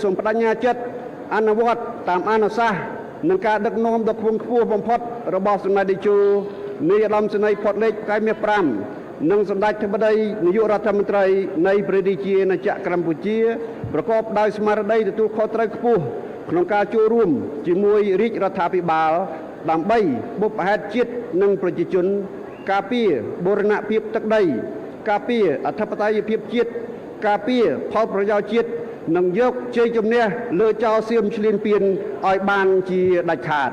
សូមបដញ្ញាចិត្តអនុវត្តតាមអនុសាសន៍នឹងការដឹកនាំដ៏ខ្ពង់ខ្ពស់បំផុតរបស់សម្ដេចតេជោនាយឧត្តមសេនីយ៍ផុតលេខផ្កាយមាស5និងសម្ដេចធិបតីនាយករដ្ឋមន្ត្រីនៃព្រះរាជាណាចក្រកម្ពុជាប្រកបដោយស្មារតីទទួលខុសត្រូវខ្ពស់ក្នុងការចូលរួមជាមួយរាជរដ្ឋាភិបាលដើម្បីបុព្វហេតុជាតិនិងប្រជាជនការពារបូរណភាពទឹកដីការពារអធិបតេយ្យភាពជាតិការពារផលប្រយោជន៍ជាតិនិងយកជ័យជំនះលើចោរសៀមឈ្លានពានឲ្យបានជាដាច់ខាត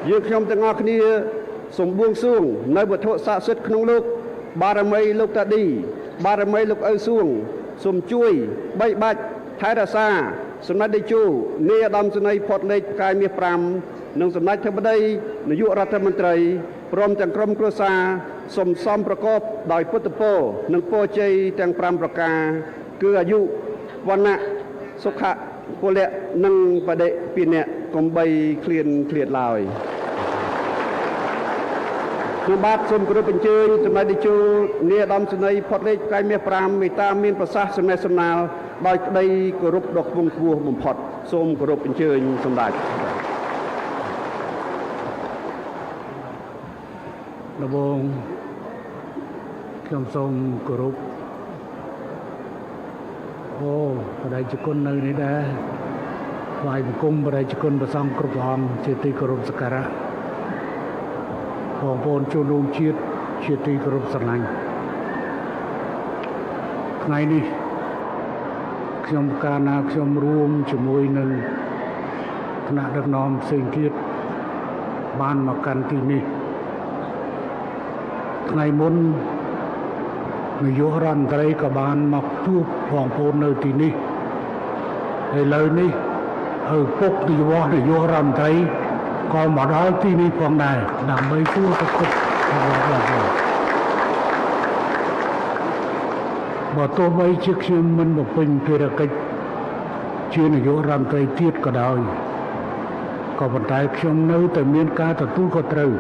យើងខ្ញុំទាំងអស់គ្នាសូមបួងសួងនៅវត្ថុស័ក្តិសិទ្ធិក្នុងលោកបារមីលោកតាឌីបារមីលោកឪសួងសូមជួយបីបាច់ថែរក្សាសម្ដេចតេជោនាយឧត្តមសេនីយ៍ផុតលេខផ្កាយមាស5និងសម្ដេចធិបតីនាយករដ្ឋមន្ត្រីព្រមទាំងក្រុមគ្រួសារសូមសំប្រកបដោយពុទ្ធពរនិងពរជ័យទាំង5ប្រការគឺអាយុវណ្ណៈសុខៈពលៈនិងបដិពិនៈកុំបីឃ្លានឃ្លាតឡើយខ្ញុំបាទសូមគោរពអញ្ជើញសម្ដេចតេជោនាយឧត្តមសេនីយ៍ផុតលេខផ្កាយមាស5មេត្តាមានប្រសាសន៍សំណេះសំណាលដោយក្តីគោរពដ៏ខ្ពង់ខ្ពស់បំផុតសូមគោរពអញ្ជើញសម្ដេចដំបូងខ្ញុំសូមគោរពបដិជគុណនៅនេះដែរថ្វាយបង្គំបដិជគុណព្រះសង្ឃគ្រប់ព្រះអង្គជាទីគោរពសក្ការៈបងប្អូនជនរួមជាតិជាទីគោរពស្រឡាញ់ថ្ងៃនេះខ្ញុំកាលណាខ្ញុំរួមជាមួយនឹងគណៈដឹកនាំផ្សេងទៀតបានមកកាន់ទីនេះថ្ងៃមុននាយករដ្ឋមន្ត្រីក៏បានមកជួបបងប្អូននៅទីនេះហើយឥឡូវនេះឪពុកនាយករដ្ឋមន្ត្រីក៏មកដល់ទីនេះផងដែរដើម្បីជួបប្រកបបើទោះបីជាខ្ញុំមិនបំពេញភារកិច្ចជានាយករដ្ឋមន្ត្រីទៀតក៏ដោយក៏ប៉ុន្តែខ្ញុំនៅតែមានការទទួលខុសត្រូវ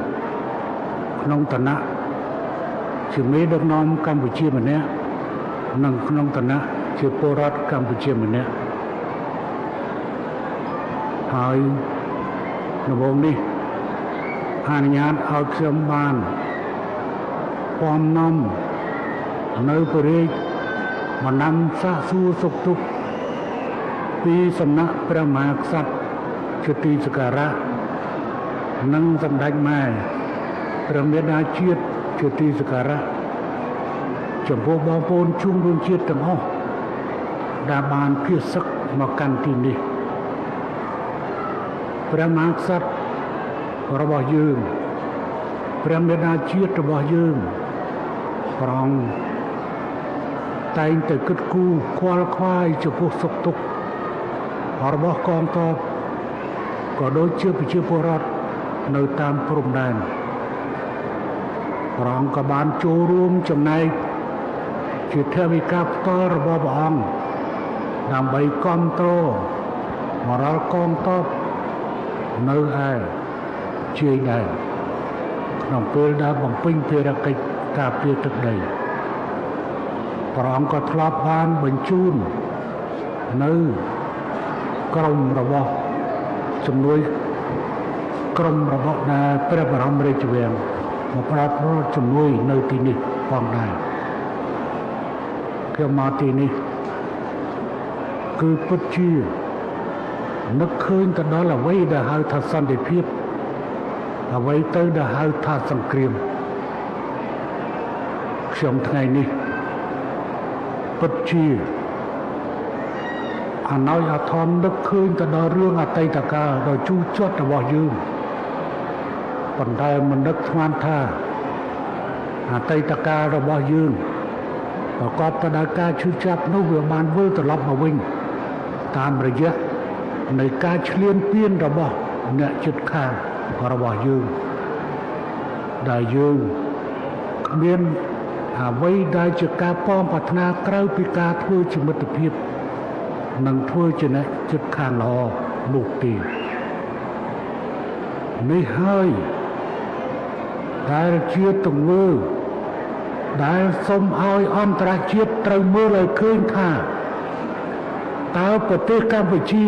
ក្នុងឋានៈជាមេដឹកនាំកម្ពុជាម្នាក់និងក្នុងឋានៈជាពលរដ្ឋកម្ពុជាម្នាក់ហើយដំបូងនេះអនុញ្ញាតឲ្យខ្ញុំបានពំនាំនៅព្រះរាជបណ្ដាំសាកសួរសុខទុក្ខពីសំណាក់ព្រះមហាក្សត្រជាទីសក្ការៈនិងសម្ដេចម៉ែព្រះមេដាជាតិជាទីសក្ការៈចំពោះបងប្អូនជុំរួមជាតិទាំងអស់ដែលបានភៀសសឹកមកកាន់ទីនេះព្រះមហាក្សត្ររបស់យើងព្រះមេដាជាតិរបស់យើងប្រងតែងតែគិតគូរខ្វល់ខ្វាយចំពោះសុខទុក្ខរបស់កងទ័ពក៏ដូចជាប្រជាពលរដ្ឋនៅតាមព្រំដែនព្រះអង្គក៏បានចូលរួមចំណែកជាថវិកាផ្ទាល់របស់ព្រះអង្គដើម្បីគ្រប់គ្រងមរលកងទ័ពនៅឯជាយដែនក្នុងពេលដែលបំពេញភារកិច្ចការពារទឹកដីព្រះអង្គក៏ធ្លាប់បានបញ្ជូននៅក្រុមរបស់ជំនួយក្រុមរបស់ដែលព្រះបរមរាជវាំងមកប្រើប្រាស់ជំនួយនៅទីនេះផងដែរខ្ញុំមកទីនេះគឺពិតជានឹកឃើញទៅដល់អ្វីដែលហៅថាសន្តិភាពអ្វីទៅដែលហៅថាសង្គ្រាមខ្ញុំថ្ងៃនេះពិតជាអណោយអាធម្មនឹកឃើញទៅដល់រឿងអតីតកាលដ៏ជូរចត់របស់យើងប៉ុន្តែមិននឹកស្មានថាអតីតកាលរបស់យើងប្រកបទៅដោយការឈឺចាប់នោះវាបានវិលត្រឡប់មកវិញតាមរយៈនៃការឈ្លានពានរបស់អ្នកជិតខាងរបស់យើងដែលយើងគ្មានអ្វីដែលជាការប៉ងប្រាថ្នាក្រៅពីការធ្វើជាមិត្តភាពនិងធ្វើជាអ្នកជិតខាងល្អនោះទេនេះហើយដែលជាទង្វើ ដែលសូមឲ្យអន្តរជាតិត្រូវមើលឲ្យឃើញថាតើប្រទេសកម្ពុជា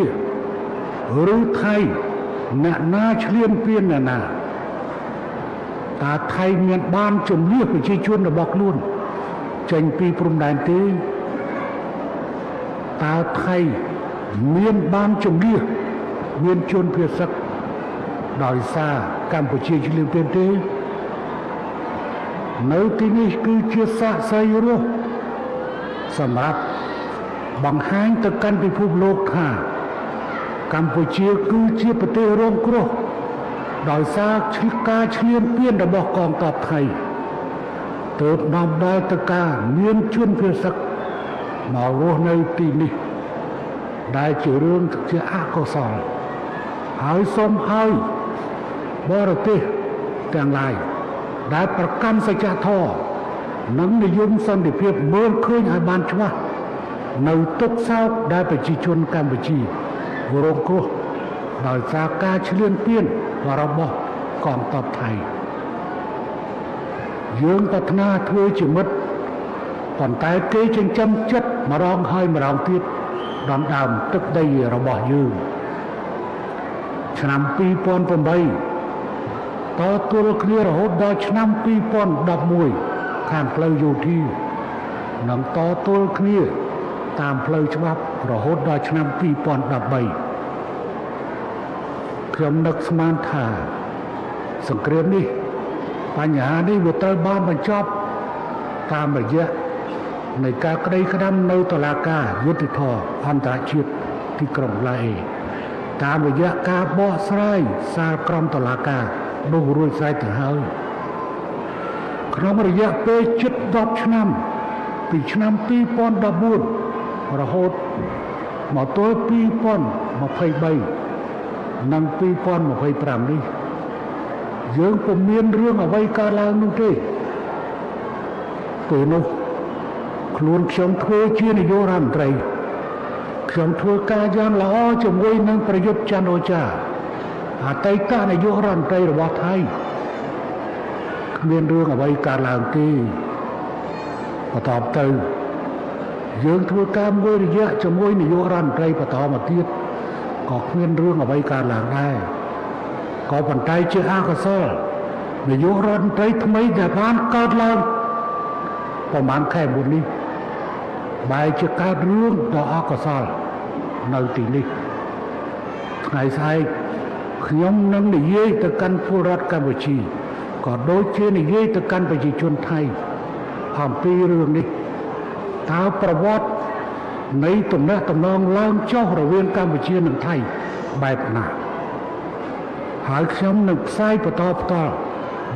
ឬថៃអ្នកណាឈ្លានពានអ្នកណាតើថៃមានបានជំនះប្រជាជនរបស់ខ្លួនចេញពីព្រំដែនទេតើថៃមានបានជំនះមានជនភៀសសឹកដោយសារកម្ពុជាឈ្លានពានទេនៅទីនេះគឺជាសាក្សីរស់សម្រាប់បង្ហាញទៅកាន់ពិភពលោកថាកម្ពុជាគឺជាប្រទេសរងគ្រោះដោយសារការឈ្លានពានរបស់កងទ័ពថៃទើបនាំដល់ទៅការមានជនភៀសសឹកមករស់នៅទីនេះដែលជារឿងជាអកុសលហើយសូមឲ្យបរទេសទាំងឡាយដែលប្រកាន់សច្ចធម៌និងនិយមសន្តិភាពមើលឃើញឲ្យបានច្បាស់នៅទុក្ខសោកដែលប្រជាជនកម្ពុជារងគ្រោះដោយសារការឈ្លានពានរបស់កងទ័ពថៃយើងប្រាថ្នាធ្វើជាមិត្តប៉ុន្តែគេចិញ្ចឹមចិត្តម្ដងហើយម្ដងទៀតដណ្ដើមទឹកដីរបស់យើងឆ្នាំ2008តទល់គ្នារហូតដល់ឆ្នាំ2011ខាងផ្លូវយោធានិងតទល់គ្នាតាមផ្លូវច្បាប់រហូតដល់ឆ្នាំ2013ខ្ញុំនឹកស្មានថាសង្គ្រាមនេះបញ្ហានេះវាត្រូវបានបញ្ចប់តាមរយៈនៃការក្តីក្តាំនៅតុលាការយុត្តិធម៌អន្តរជាតិទីក្រុងឡាអេតាមរយៈការបោះស្រាយសាលក្រមតុលាការនោះរួចស្រេចទៅហើយក្នុងរយៈពេលជិត10ឆ្នាំពីឆ្នាំ2014រហូតមកទល់2023និង2025នេះយើងពុំមានរឿងអ្វីកើតឡើងនោះទេពេលនោះខ្លួនខ្ញុំធ្វើជានាយករដ្ឋមន្ត្រីខ្ញុំធ្វើការយ៉ាងល្អជាមួយនឹងប្រយុទ្ធចន្ទអូចាអតីតនាយករដ្ឋមន្ត្រីរបស់ថៃគ្មានរឿងអ្វីកើតឡើងទេបន្តទៅយើងធ្វើការមួយរយៈជាមួយនាយករដ្ឋមន្ត្រីបន្តមកទៀតក៏គ្មានរឿងអ្វីកើតឡើងដែរក៏ប៉ុន្តែជាអកុសលនាយករដ្ឋមន្ត្រីថ្មីដែលបានកើតឡើងប្រហែលខែមុននេះបែរជាកើតរឿងដ៏អកុសលនៅទីនេះថ្ងៃស្អែកខ្ញុំនឹងនិយាយទៅកាន់ពលរដ្ឋកម្ពុជាក៏ដូចជានិយាយទៅកាន់ប្រជាជនថៃអំពីរឿងនេះតើប្រវត្តិនៃទំនាក់ទំនងឡើងចុះរវាងកម្ពុជានិងថៃបែបណាហើយខ្ញុំនឹងផ្សាយបន្តផ្ទាល់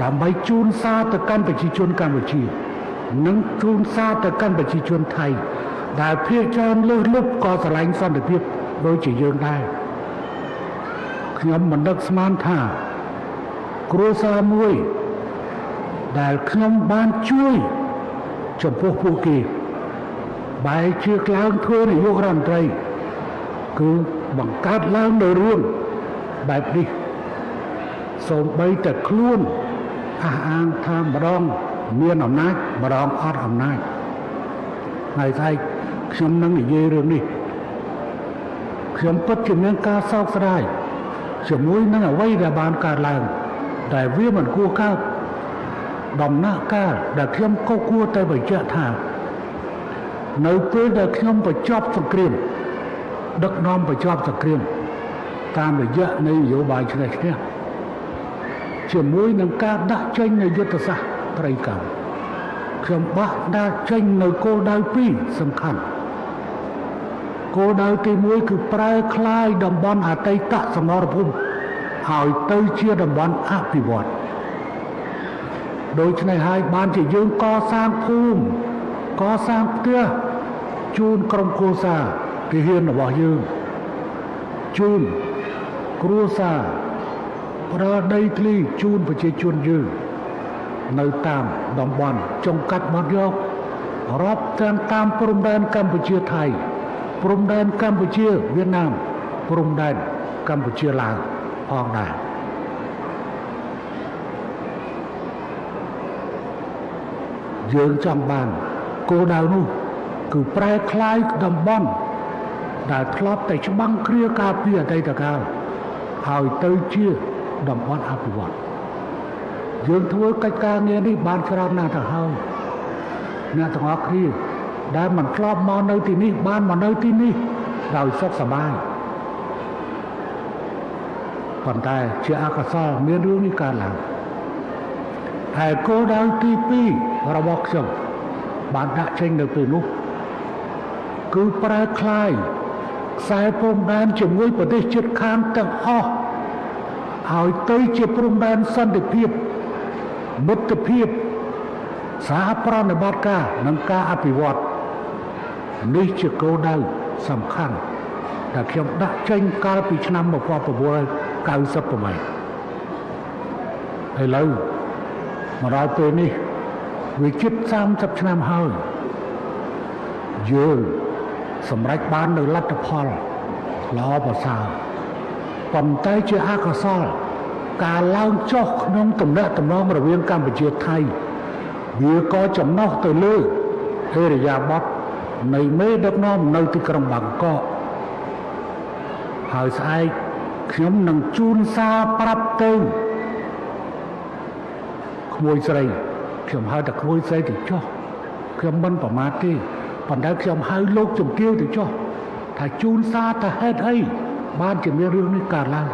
ដើម្បីជូនសារទៅកាន់ប្រជាជនកម្ពុជានិងជូនសារទៅកាន់ប្រជាជនថៃដែលភាគច្រើនលើសលប់ក៏ស្រឡាញ់សន្តិភាពដូចជាយើងដែរខ្ញុំមិននឹកស្មានថាគ្រួសារមួយដែលខ្ញុំបានជួយចំពោះពួកគេបែរជាឡើងធ្វើនាយករដ្ឋមន្ត្រីគឺបង្កើតឡើងនៅរឿងបែបនេះសូម្បីតែខ្លួនអះអាងថាម្ដងមានអំណាចម្ដងអត់អំណាចហើយស្អែកខ្ញុំនឹងនិយាយរឿងនេះខ្ញុំពិតជាមានការសោកស្ដាយជាមួយនឹងអ្វីដែលបានកើតឡើងតែវាមិនគួរកើតដំណាក់កាលដែលខ្ញុំក៏គួរតែបញ្ជាក់ថានៅពេលដែលខ្ញុំបញ្ចប់សង្គ្រាមដឹកនាំបញ្ចប់សង្គ្រាមតាមរយៈនៃនយោបាយឈ្នះឈ្នះជាមួយនឹងការដាក់ចេញនៃយុទ្ធសាស្ត្រត្រីកម្មខ្ញុំដាក់ចេញនៅគោលដៅ2សំខាន់គោលដៅទី1គឺប្រែក្លាយតំបន់អតីតសមរភូមិឲ្យទៅជាតំបន់អភិវឌ្ឍដូច្នេះហើយបានជាយើងកសាងភូមិកសាងផ្ទះជូនក្រុមគ្រួសារទាហានរបស់យើងជូនគ្រួសារផ្ដល់ដីធ្លីជូនប្រជាជនយើងនៅតាមតំបន់ចុងកាត់បាត់យករាប់ទាំងតាមព្រំដែនកម្ពុជាថៃព្រំដែនកម្ពុជាវៀតណាមព្រំដែនកម្ពុជាឡាវផងដែរ យើងចង់បានគោលដៅនោះគឺប្រែក្លាយតំបន់ដែលធ្លាប់តែច្បាំងគ្រាការពារអតីតកាលហើយទៅជាតំបន់អភិវឌ្ឍយើងធ្វើកិច្ចការងារនេះបានច្រើនណាស់ទៅហើយអ្នកទាំងអស់គ្នាដែលមិនធ្លាប់មកនៅទីនេះបានមកនៅទីនេះដោយសុខសប្បាយប៉ុន្តែជាអកុសលមានរឿងនេះកើតឡើងហើយគោលដៅទី2របស់ខ្ញុំបានដាក់ចេញនៅពេលនោះគឺប្រែក្លាយខ្សែព្រំដែនជាមួយប្រទេសជិតខាងទាំងអស់ឲ្យទៅជាព្រំដែនសន្តិភាពមិត្តភាពសហប្រតិបត្តិការនិងការអភិវឌ្ឍនេះជាគោលដៅសំខាន់ដែលខ្ញុំដាក់ចេញកាលពីឆ្នាំ1998ឥឡូវមកដល់ពេលនេះវាជិត30ឆ្នាំហើយយើងសម្រេចបាននូវលទ្ធផលល្អប្រសើរប៉ុន្តែជាអកុសលការឡើងចុះក្នុងទំនាក់ទំនងរវាងកម្ពុជាថៃវាក៏ចំណុះទៅលើឥរិយាបថនៃមេដឹកនាំនៅទីក្រុងបាងកកហើយស្អែកខ្ញុំនឹងជូនសារប្រាប់ទៅក្មួយស្រីខ្ញុំហៅតែក្មួយស្រីទៅចុះខ្ញុំមិនប្រមាថទេប៉ុន្តែខ្ញុំហៅលោកជំទាវទៅចុះថាជូនសារទៅហេតុអីបានជាមានរឿងនេះកើតឡើង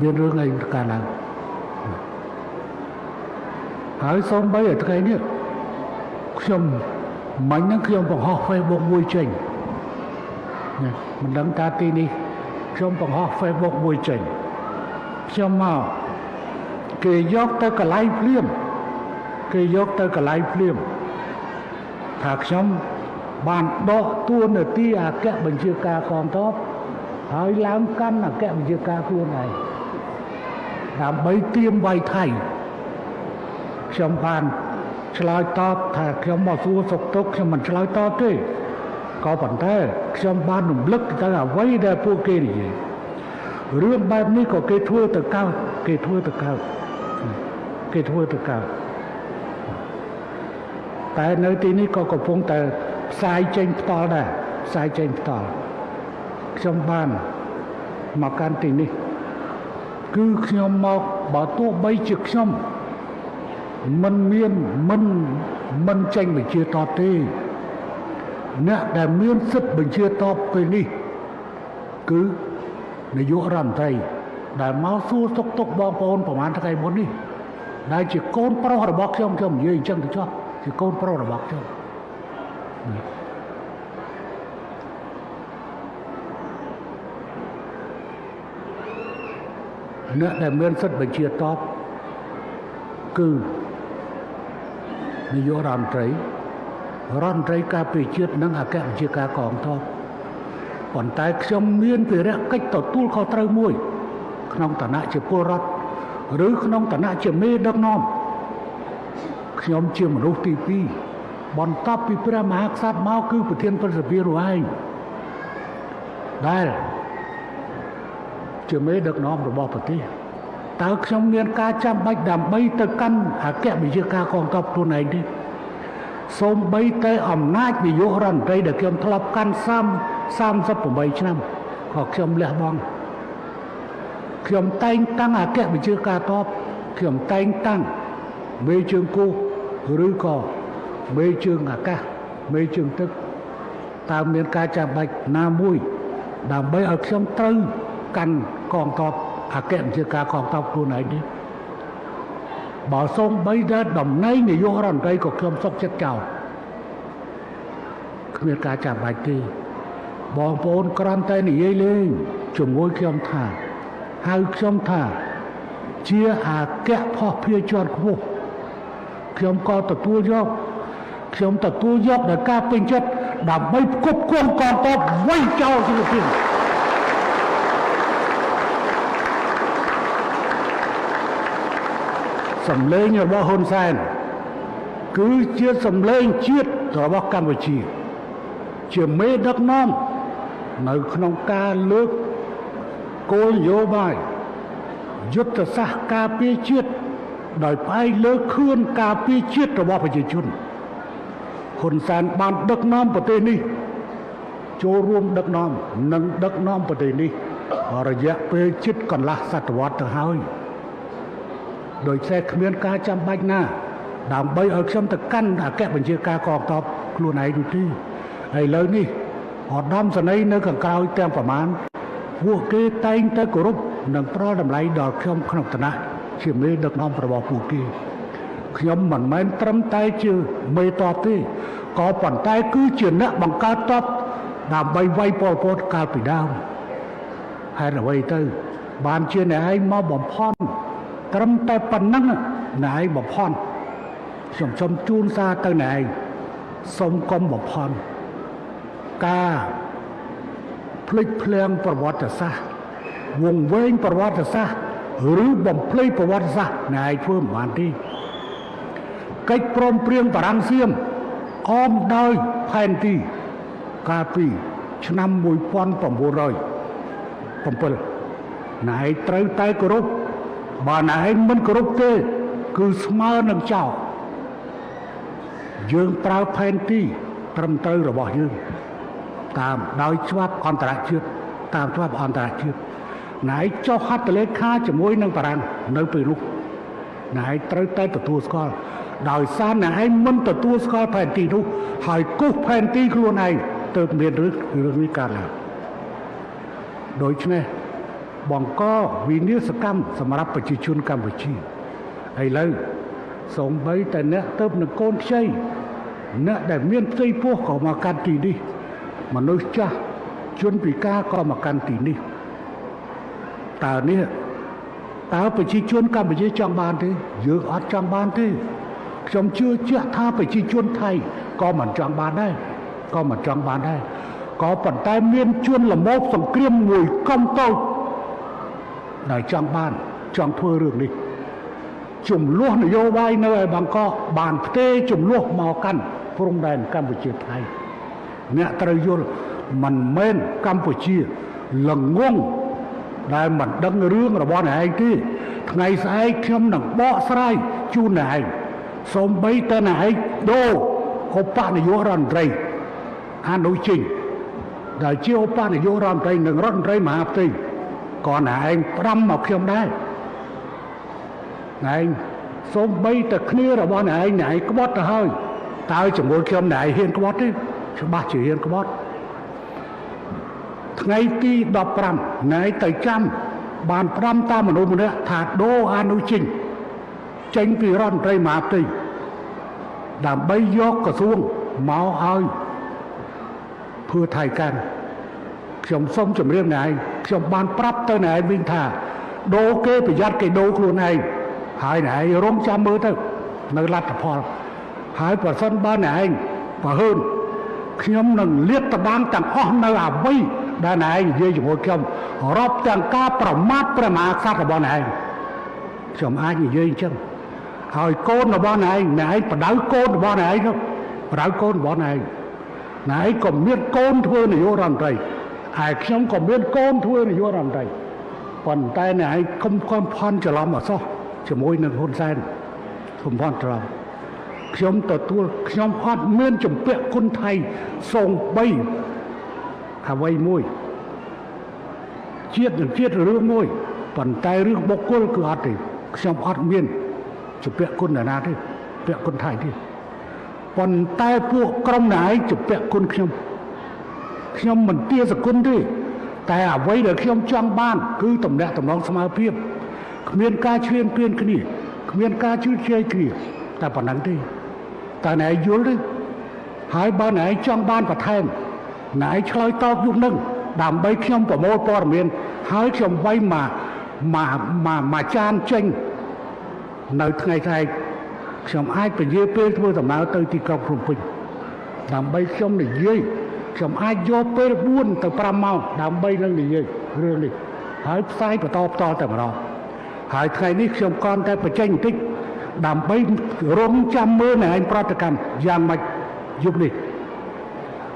មានរឿងអីកើតឡើងហើយសូម្បីតែថ្ងៃនេះខ្ញុំមិញហ្នឹងខ្ញុំបង្ហោះ Facebook មួយចេញមិនដឹងថាទីនេះខ្ញុំបង្ហោះ Facebook មួយចេញខ្ញុំមកគេយកទៅកន្លែងភ្លាមថាខ្ញុំបានដកតួនាទីអគ្គបញ្ជាការកងទ័ពហើយឡើងកាន់អគ្គបញ្ជាការខ្លួនឯងដើម្បីទាមវាយថៃខ្ញុំបានឆ្លើយតបថាខ្ញុំមកសួរសុខទុក្ខខ្ញុំមិនឆ្លើយតបទេក៏ប៉ុន្តែខ្ញុំបានរំលឹកទៅអ្វីដែលពួកគេនិយាយរឿងបែបនេះក៏គេធ្វើទៅកើតតែនៅទីនេះក៏កំពុងតែផ្សាយចេញផ្ទាល់ដែរខ្ញុំបានមកកាន់ទីនេះគឺខ្ញុំមកបើទោះបីជាខ្ញុំមិនចេញបញ្ជាតបទេអ្នកដែលមានសិទ្ធិបញ្ជាតបពេលនេះគឺនាយករដ្ឋមន្ត្រីដែលមកសួរសុខទុក្ខបងប្អូនប្រហែលថ្ងៃមុននេះដែលជាកូនប្រុសរបស់ខ្ញុំនិយាយអញ្ចឹងទៅចុះជាកូនប្រុសរបស់ខ្ញុំអ្នកដែលមានសិទ្ធិបញ្ជាតបគឺនាយករដ្ឋមន្ត្រីការពារជាតិនិងអគ្គបញ្ជាការកងទ័ពប៉ុន្តែខ្ញុំមានភារកិច្ចទទួលខុសត្រូវមួយក្នុងឋានៈជាពលរដ្ឋឬក្នុងឋានៈជាមេដឹកនាំខ្ញុំជាមនុស្សទី2បន្ទាប់ពីព្រះមហាក្សត្រមកគឺប្រធានព្រឹទ្ធសភានោះឯងដែលជាមេដឹកនាំរបស់ប្រទេសតើខ្ញុំមានការចាំបាច់ដើម្បីទៅកាន់អគ្គបញ្ជាការកងទ័ពខ្លួនឯងទេសូម្បីតែអំណាចនាយករដ្ឋមន្ត្រីដែលខ្ញុំធ្លាប់កាន់38ឆ្នាំក៏ខ្ញុំលះបង់ខ្ញុំតែងតាំងអគ្គបញ្ជាការទ័ពខ្ញុំតែងតាំងមេជើងគោះឬក៏មេជើងអាកាសមេជើងទឹកតើមានការចាំបាច់ណាមួយដើម្បីឲ្យខ្ញុំត្រូវកាន់កងទ័ពអគ្គបញ្ជាការកងទ័ពខ្លួនឯងនេះបើសូម្បីតែតំណែងនាយករដ្ឋមន្ត្រីក៏ខ្ញុំសុខចិត្តចោលគ្មានការចាំបាច់ទេបងប្អូនគ្រាន់តែនិយាយលេងជាមួយខ្ញុំថាហៅខ្ញុំថាជាអគ្គភស្តុភារជាន់ខ្ពស់ខ្ញុំក៏ទទួលយកដោយការពេញចិត្តដើម្បីផ្គប់ផ្គង់កងទ័ពវាយចោលសិទ្ធិភាពសម្លេងរបស់ហ៊ុនសែនគឺជាសម្លេងជាតិរបស់កម្ពុជាជាមេដឹកនាំនៅក្នុងការលើកគោលនយោបាយយុទ្ធសាស្ត្រការពារជាតិ ដោយផ្អែកលើខឿនការពារជាតិរបស់ប្រជាជនហ៊ុនសែនបានដឹកនាំប្រទេសនេះចូលរួមដឹកនាំនិងដឹកនាំប្រទេសនេះរយៈពេលជិតកន្លះសតវត្សទៅហើយដោយតែគ្មានការចាំបាច់ណាដើម្បីឲ្យខ្ញុំទៅកាន់អគ្គបញ្ជាការកងទ័ពខ្លួនឯងនោះទេហើយឥឡូវនេះឧត្តមសេនីយ៍នៅខាងក្រោយទាំងប្រមាណពួកគេតែងតែគោរពនិងផ្ដល់តម្លៃដល់ខ្ញុំក្នុងឋានៈជាមេដឹកនាំរបស់ពួកគេខ្ញុំមិនមែនត្រឹមតែជាមេតបទេក៏ប៉ុន្តែគឺជាអ្នកបង្កើតតបដើម្បីវាយប៉ុលពតកាលពីដើមហើយអ្វីទៅបានជាអ្នកឯងមកបំផន់ត្រឹមតែប៉ុណ្ណឹងអ្នកឯងបំផន់ខ្ញុំសូមជូនសារទៅអ្នកឯងសូមកុំបំផន់ការភ្លេចភ្លាំងប្រវត្តិសាស្ត្រវង្វេងប្រវត្តិសាស្ត្រឬបំភ្លៃប្រវត្តិសាស្ត្រអ្នកឯងធ្វើមិនបានទេកិច្ចព្រមព្រៀងបារាំងសៀមអមដោយផែនទីកាលពីឆ្នាំ1907ណែឯងត្រូវតែគោរពបើណែឯងមិនគោរពទេគឺស្មើនឹងចោលយើងប្រើផែនទីត្រឹមត្រូវរបស់យើងតាមដោយច្បាប់អន្តរជាតិតាមច្បាប់អន្តរជាតិណែឯងចុះហត្ថលេខាជាមួយនឹងបារាំងនៅពេលនោះណែឯងត្រូវតែទទួលស្គាល់ដោយសារណែឯងមិនទទួលស្គាល់ផែនទីនោះហើយគូសផែនទីខ្លួនឯងទើបមានរឿងនេះកើតឡើងដូច្នេះបង្កវិនាសកម្មសម្រាប់ប្រជាជនកម្ពុជាឥឡូវសូម្បីតែអ្នកទៅនឹងកូនខ្ចីអ្នកដែលមានផ្ទៃពោះក៏មកកាន់ទីនេះមនុស្សចាស់ជនពិការក៏មកកាន់ទីនេះតើប្រជាជនកម្ពុជាចង់បានទេយើងអត់ចង់បានទេខ្ញុំជឿជាក់ថាប្រជាជនថៃក៏មិនចង់បានដែរក៏ប៉ុន្តែមានជនល្មោបសង្គ្រាមមួយកុំតូចដែលចង់ធ្វើរឿងនេះចំនួននយោបាយនៅឯបាងកកបានផ្ទេរចំនួនមកកាន់ព្រំដែនកម្ពុជាថៃអ្នកត្រូវយល់មិនមែនកម្ពុជាល្ងងដែលមិនដឹងរឿងរបស់អ្នកឯងទេថ្ងៃស្អែកខ្ញុំនឹងបកស្រាយជូនអ្នកឯងសូម្បីតែអ្នកឯងដូរឧបនាយករដ្ឋមន្ត្រីអនុជិញដែលជាឧបនាយករដ្ឋមន្ត្រីនិងរដ្ឋមន្ត្រីមហាផ្ទៃក៏អ្នកឯងផ្ដាំមកខ្ញុំដែរអ្នកឯងសូម្បីតែគ្នារបស់អ្នកឯងក្បត់ទៅហើយតើជាមួយខ្ញុំអ្នកឯងហ៊ានក្បត់ទេច្បាស់ជាហ៊ានក្បត់ថ្ងៃទី15ណែទៅចាំបានផ្ដាំតាមមនុស្សម្នាក់ថាដូរអនុជិញចេញពីរដ្ឋមន្ត្រីមហាផ្ទៃដើម្បីយកក្រសួងមកឲ្យធ្វើថៃកាន់ខ្ញុំសូមជម្រាបអ្នកឯងខ្ញុំបានប្រាប់ទៅអ្នកឯងវិញថាដូរគេប្រយ័ត្នគេដូរខ្លួនឯងហើយអ្នកឯងរងចាំមើលទៅនៅលទ្ធផលហើយប្រសិនបើអ្នកឯងបើហ៊ើនខ្ញុំនឹងលាតត្រដាងទាំងអស់នៅអ្វីដែលអ្នកឯងនិយាយជាមួយខ្ញុំរាប់ទាំងការប្រមាថព្រះមហាក្សត្ររបស់អ្នកឯងខ្ញុំអាចនិយាយអញ្ចឹងហើយកូនរបស់អ្នកឯងបដៅកូនរបស់អ្នកឯងបដៅកូនរបស់អ្នកឯងក៏មានកូនធ្វើនាយករដ្ឋមន្ត្រីហើយខ្ញុំក៏មានកូនធ្វើនាយករដ្ឋមន្ត្រីប៉ុន្តែអ្នកឯងកុំផន់ច្រឡំអសោះជាមួយនឹងហ៊ុនសែនកុំផន់ច្រឡំខ្ញុំអត់មានជំពាក់គុណថៃសូម្បីអ្វីមួយជាតិនឹងជាតិរឿងមួយប៉ុន្តែរឿងបុគ្គលគឺអត់ទេខ្ញុំអត់មានជំពាក់គុណណាទេពាក់គុណថៃទេប៉ុន្តែពួកក្រុមណាឯងជំពាក់គុណខ្ញុំមិនទាសគុណទេតែអ្វីដែលខ្ញុំចង់បានគឺតំណែងតំណងស្មើភាពគ្មានការឈ្លានពានគ្នាគ្មានការជឿជែកគ្នាតែប៉ុណ្ណឹងទេតើអ្នកឯងយល់ទេហើយបើអ្នកឯងចង់បានបន្ថែមអ្នកឯងឆ្លើយតបយុគនឹងដើម្បីខ្ញុំប្រមូលព័ត៌មានហើយខ្ញុំវាយមកចានចេញនៅថ្ងៃស្អែកខ្ញុំអាចពន្យាពេលធ្វើដំណើរទៅទីក្រុងភ្នំពេញដើម្បីខ្ញុំនិយាយខ្ញុំអាចយកពេល4ទៅ5ម៉ោងដើម្បីនឹងនិយាយរឿងនេះហើយផ្សាយបន្តតែម្ដងហើយថ្ងៃនេះខ្ញុំគ្រាន់តែបញ្ចេញបន្តិចដើម្បីរងចាំមើលអ្នកឯងប្រតិកម្មយ៉ាងម៉េចយប់នេះ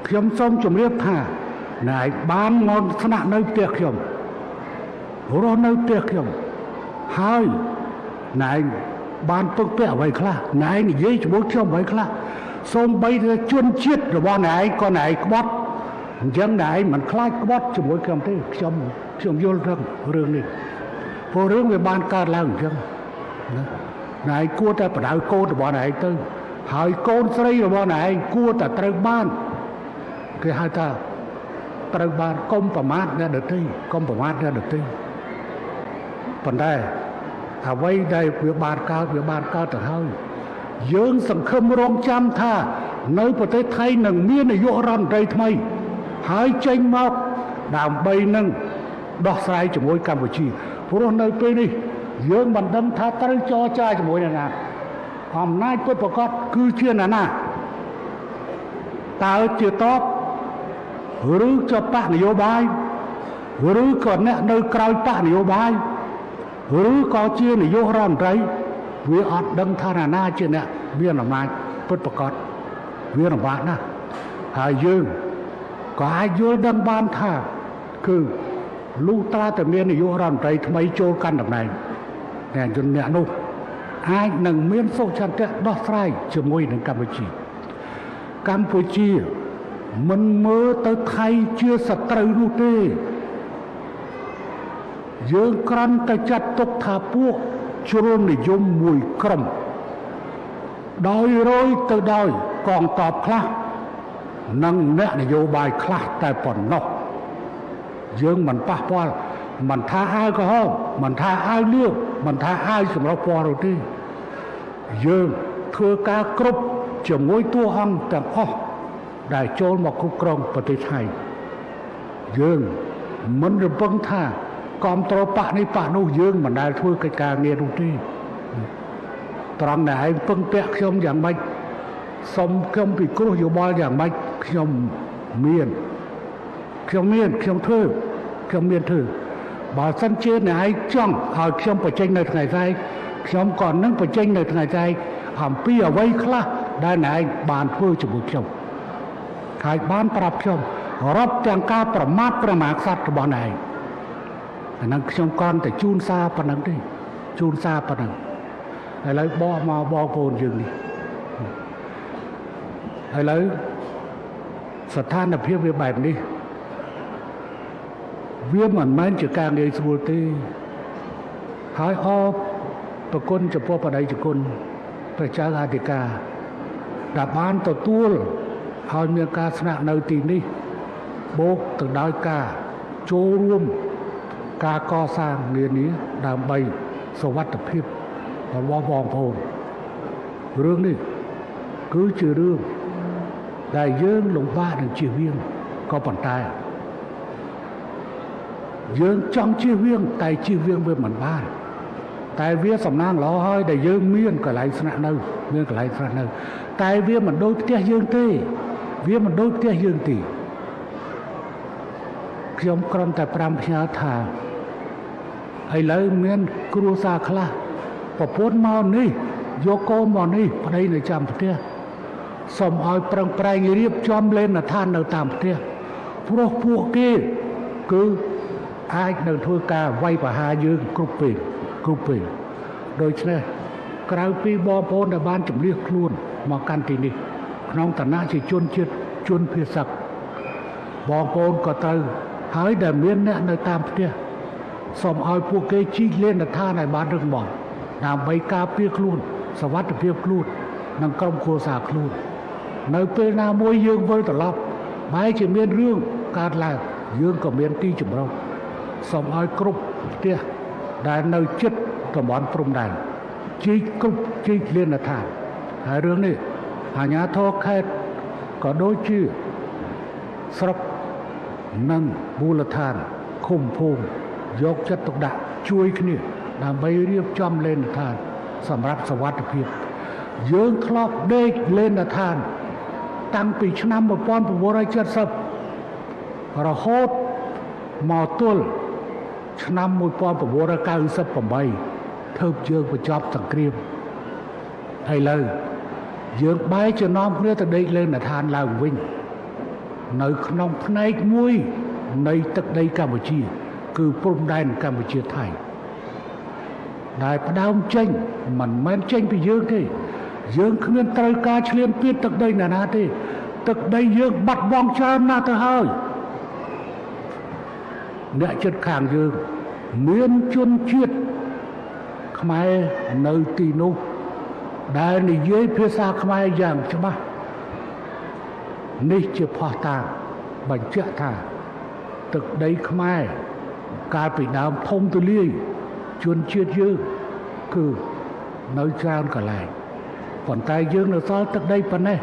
ខ្ញុំសូមជម្រាបថាអ្នកឯងបានមកស្នាក់នៅផ្ទះខ្ញុំរស់នៅផ្ទះខ្ញុំហើយអ្នកឯង បានពឹកពាក់អ្វីខ្លះណែឯងនិយាយជាមួយខ្ញុំអ្វីខ្លះសូម្បីតែជនជាតិរបស់ណែឯងក៏ណែឯងក្បត់អញ្ចឹងណែឯងមិនខ្លាចក្បត់ជាមួយខ្ញុំទេខ្ញុំយល់រឿងនេះព្រោះរឿងវាបានកើតឡើងអញ្ចឹងណាណែឯងគួរតែបដៅកូនរបស់ណែឯងទៅហើយកូនស្រីរបស់ណែឯងគួរតែត្រូវបានគេហៅថាត្រូវបានកុំប្រមាថអ្នកដទៃកុំប្រមាថអ្នកដទៃប៉ុន្តែអ្វីដែលវាបានកើតទៅហើយយើងសង្ឃឹមរងចាំថានៅប្រទេសថៃនឹងមាននាយករដ្ឋមន្ត្រីថ្មីហើយចេញមកដើម្បីនឹងដោះស្រាយជាមួយកម្ពុជាព្រោះនៅពេលនេះយើងមិនដឹងថាត្រូវចរចាជាមួយអ្នកណាអំណាចពិតប្រាកដគឺជាអ្នកណាតើជាតបឬជាបកនយោបាយឬក៏អ្នកនៅក្រៅបកនយោបាយឬក៏ជានាយករដ្ឋមន្ត្រីវាអត់ដឹងថាណាជាអ្នកមានអំណាចពិតប្រាកដវាលំបាកណាស់ហើយយើងក៏អាចយល់ដឹងបានថាគឺលុះត្រាតែមាននាយករដ្ឋមន្ត្រីថ្មីចូលកាន់តំណែងអ្នកជនអ្នកនោះអាចនឹងមានសុខចន្ទៈដោះស្រាយជាមួយនឹងកម្ពុជាមិនមើលទៅថៃជាសត្រូវនោះទេយើងគ្រាន់តែចាត់ទុកថាពួកជ្រុលនិយមមួយក្រុមដោយរយទៅដោយកងទ័ពខ្លះនិងអ្នកនយោបាយខ្លះតែប៉ុណ្ណោះយើងមិនប៉ះពាល់មិនថាអាវក្រហមមិនថាអាវលឿងមិនថាអាវសម្រាប់ពណ៌នោះទេយើងធ្វើការគ្រប់ជាមួយតួអង្គទាំងអស់ដែលចូលមកគ្រប់គ្រងប្រទេសថៃយើងមិនរំពឹងថាគ្រប់ត្របៈនេះបៈនោះយើងមិនដែលធ្វើកិច្ចការងារនោះទេត្រង់តែឯងពឹងពាក់ខ្ញុំយ៉ាងម៉េចសុំខ្ញុំពិគ្រោះយោបល់យ៉ាងម៉េចខ្ញុំមានធ្វើបើសិនជាអ្នកឯងចង់ឲ្យខ្ញុំបញ្ចេញនៅថ្ងៃស្អែកខ្ញុំក៏នឹងបញ្ចេញនៅថ្ងៃស្អែកអំពីអ្វីខ្លះដែលអ្នកឯងបានធ្វើជាមួយខ្ញុំហើយបានប្រាប់ខ្ញុំរាប់ទាំងការប្រមាថព្រះមហាក្សត្ររបស់អ្នកឯងអានឹងខ្ញុំគ្រាន់តែជូនសារប៉ុណ្ណឹងទេឥឡូវបោះមកបងប្អូនយើងនេះឥឡូវស្ថានភាពវាបែបនេះវាមិនមែនជាការងាយស្រួលទេហើយប្រគុណចំពោះបដិជគុណព្រះចៅអធិការដែលបានទទួលឲ្យមានការស្នាក់នៅទីនេះបូកទៅដោយការចូលរួមការកសាងនានាដើម្បីសុវត្ថិភាពរបស់បងប្អូនរឿងនេះគឺជារឿងដែលយើងលំបាកនឹងជៀសវាងក៏ប៉ុន្តែយើងចង់ជៀសវាងតែជៀសវាងវាមិនបានតែវាសំណាងល្អហើយដែលយើងមានកន្លែងស្នាក់នៅតែវាមិនដូចផ្ទះយើងទេខ្ញុំគ្រាន់តែប្រាំផ្ញើថាឥឡូវមានគ្រួសារខ្លះប្រពន្ធមកនេះយកកូនមកនេះប្តីនៅចាំផ្ទះសូមឲ្យប្រឹងប្រែងរៀបចំលេនដ្ឋាននៅតាមផ្ទះព្រោះពួកគេគឺអាចនឹងធ្វើការវាយប្រហារយើងគ្រប់ពេលដូច្នេះក្រៅពីបងប្អូនដែលបានជម្លៀសខ្លួនមកកាន់ទីនេះក្នុងឋានៈជាជនជាតិជនភាសាបងប្អូនក៏ត្រូវហើយដែលមានអ្នកនៅតាមផ្ទះសូមឲ្យពួកគេជីកលេនដ្ឋានឲ្យបានរឹងមាំដើម្បីការពារខ្លួនសុវត្ថិភាពខ្លួននិងក្រុមគ្រួសារខ្លួននៅពេលណាមួយយើងវិលត្រឡប់បែរជាមានរឿងកើតឡើងយើងក៏មានទីជម្រកសូមឲ្យគ្រប់ផ្ទះដែលនៅជិតតំបន់ព្រំដែនជីកលេនដ្ឋានហើយរឿងនេះអាជ្ញាធរខេត្តក៏ដូចជាស្រុកនិងមូលដ្ឋានឃុំភូមិយកចិត្តទុកដាក់ជួយគ្នាដើម្បីរៀបចំលេនដ្ឋានសម្រាប់សុវត្ថិភាពយើងធ្លាប់ដេកលេនដ្ឋានតាំងពីឆ្នាំ1970រហូតមកទល់ឆ្នាំ1998ទើបយើងបញ្ចប់សង្គ្រាមឥឡូវយើងបែរជានាំគ្នាទៅដេកលេនដ្ឋានឡើងវិញនៅក្នុងផ្នែកមួយនៃទឹកដីកម្ពុជាគឺព្រំដែនកម្ពុជាថៃ ដែលផ្ដើមចេញមិនមែនចេញពីយើងទេយើងគ្មានត្រូវការឈ្លានពានទឹកដីណាទេទឹកដីយើងបាត់បង់ច្រើនណាស់ទៅហើយអ្នកជិតខាងយើងមានជនជាតិខ្មែរនៅទីនោះដែលនិយាយភាសាខ្មែរយ៉ាងច្បាស់នេះជាផុសតាងបញ្ជាក់ថាទឹកដីខ្មែរកាលពីដើមធំទូលាយជនជាតិយើងគឺនៅច្រើនកន្លែងប៉ុន្តែយើងនៅសល់ទឹកដីប៉ុណ្ណេះ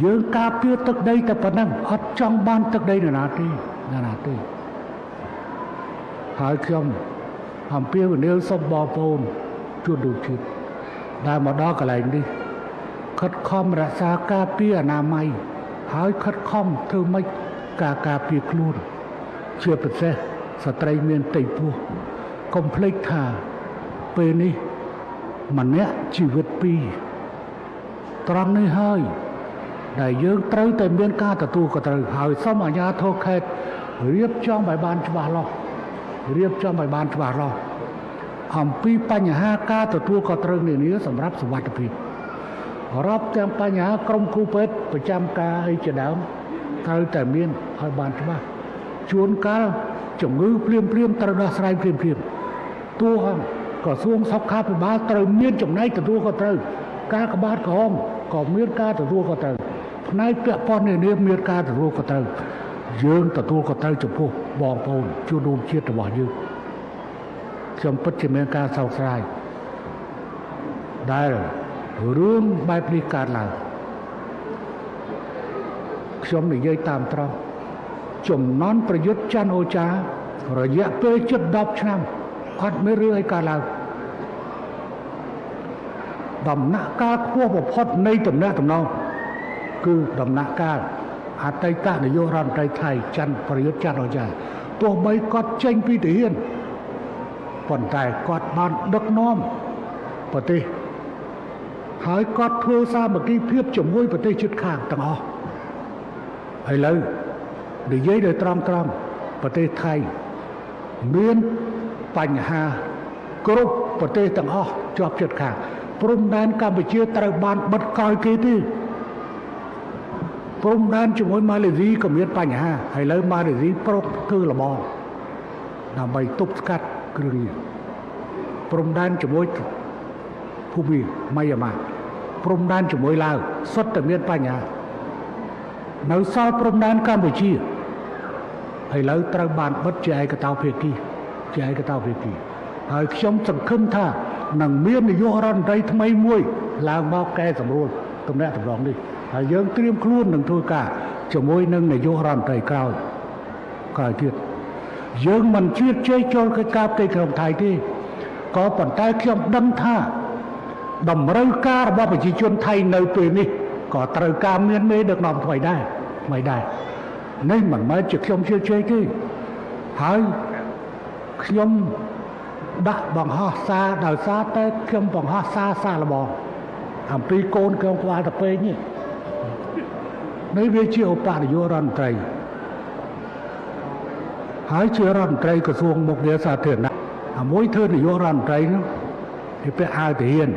យើងការពារទឹកដីតែប៉ុណ្ណឹងអត់ចង់បានទឹកដីណាទេហើយខ្ញុំអំពាវនាវសូមបងប្អូនជួនដូចជាតិដែលមកដល់កន្លែងនេះខិតខំរក្សាការពារអនាម័យហើយខិតខំធ្វើម៉េចការពារខ្លួនជាពិសេសស្ត្រីមានផ្ទៃពោះកុំភ្លេចថាពេលនេះម្នាក់ជីវិតពីរត្រង់នេះហើយដែលយើងត្រូវតែមានការទទួលខុសត្រូវហើយសូមអាជ្ញាធរខេត្តរៀបចំឲ្យបានច្បាស់លាស់អំពីបញ្ហាការទទួលខុសត្រូវនានាសម្រាប់សុវត្ថិភាពរាប់ទាំងបញ្ហាក្រុមគ្រូពេទ្យប្រចាំការអីជាដើមត្រូវតែមានឲ្យបានច្បាស់ជួនកាលជំងឺភ្លាមត្រូវដោះស្រាយភ្លាមទោះក្រសួងសុខាភិបាលត្រូវមានចំណែកទទួលខុសត្រូវការក្បាតក្រហមក៏មានការទទួលខុសត្រូវផ្នែកពាក់ព័ន្ធនានាមានការទទួលខុសត្រូវយើងទទួលខុសត្រូវចំពោះបងប្អូនជនរួមជាតិរបស់យើងខ្ញុំពិតជាមានការសោកស្ដាយដែលរឿងបែបនេះកើតឡើងខ្ញុំនិយាយតាមត្រង់ចំណន់ប្រយុទ្ធច័ន្ទអូចារយៈពេលជិត10ឆ្នាំអត់មានរឿងអីកើតឡើងដំណាក់កាលខ្ពស់បំផុតនៃទំនាក់ទំនងគឺដំណាក់កាលអតីតនាយករដ្ឋមន្ត្រីថៃច័ន្ទប្រយុទ្ធច័ន្ទអូចាទោះបីគាត់ចេញពីទាហានប៉ុន្តែគាត់បានដឹកនាំប្រទេសហើយគាត់ធ្វើសាមគ្គីភាពជាមួយប្រទេសជិតខាងទាំងអស់ឥឡូវនិយាយដោយត្រង់ប្រទេសថៃមានបញ្ហាគ្រប់ប្រទេសទាំងអស់ជាប់ជិតខាងព្រំដែនកម្ពុជាត្រូវបានបិទក្រោយគេទេព្រំដែនជាមួយម៉ាឡេស៊ីក៏មានបញ្ហាឥឡូវម៉ាឡេស៊ីប្រុកធ្វើលបងដើម្បីទប់ស្កាត់គ្រឿងញៀនព្រំដែនជាមួយភូមាម៉ៃយ៉ាម៉ាព្រំដែនជាមួយឡាវសុទ្ធតែមានបញ្ហានៅសល់ព្រំដែនកម្ពុជាឥឡូវត្រូវបានបិទជាឯកតោភាគីហើយខ្ញុំសង្ឃឹមថានឹងមាននាយករដ្ឋមន្ត្រីថ្មីមួយឡើងមកកែសម្រួលទំនាក់ទំនងនេះហើយយើងត្រៀមខ្លួននឹងធ្វើការជាមួយនឹងនាយករដ្ឋមន្ត្រីក្រោយទៀតយើងមិនជឿជ័យចូលកិច្ចការផ្ទៃក្នុងថៃទេក៏ប៉ុន្តែខ្ញុំដឹងថាតម្រូវការរបស់ប្រជាជនថៃនៅពេលនេះក៏ត្រូវការមានមេដឹកនាំថ្មីដែរនេះមិនមែនជាខ្ញុំជឿជ័យទេហើយខ្ញុំដាក់បង្ហោះសារដោយសារតែខ្ញុំបង្ហោះសារលបងអំពីកូនខ្ញុំក្បាលតពេកនេះវាជាឧបនាយករដ្ឋមន្ត្រីហើយជារដ្ឋមន្ត្រីក្រសួងមុខងារសាធារណៈមួយធ្វើនាយករដ្ឋមន្ត្រីនោះវាពាក់អាវទាហាន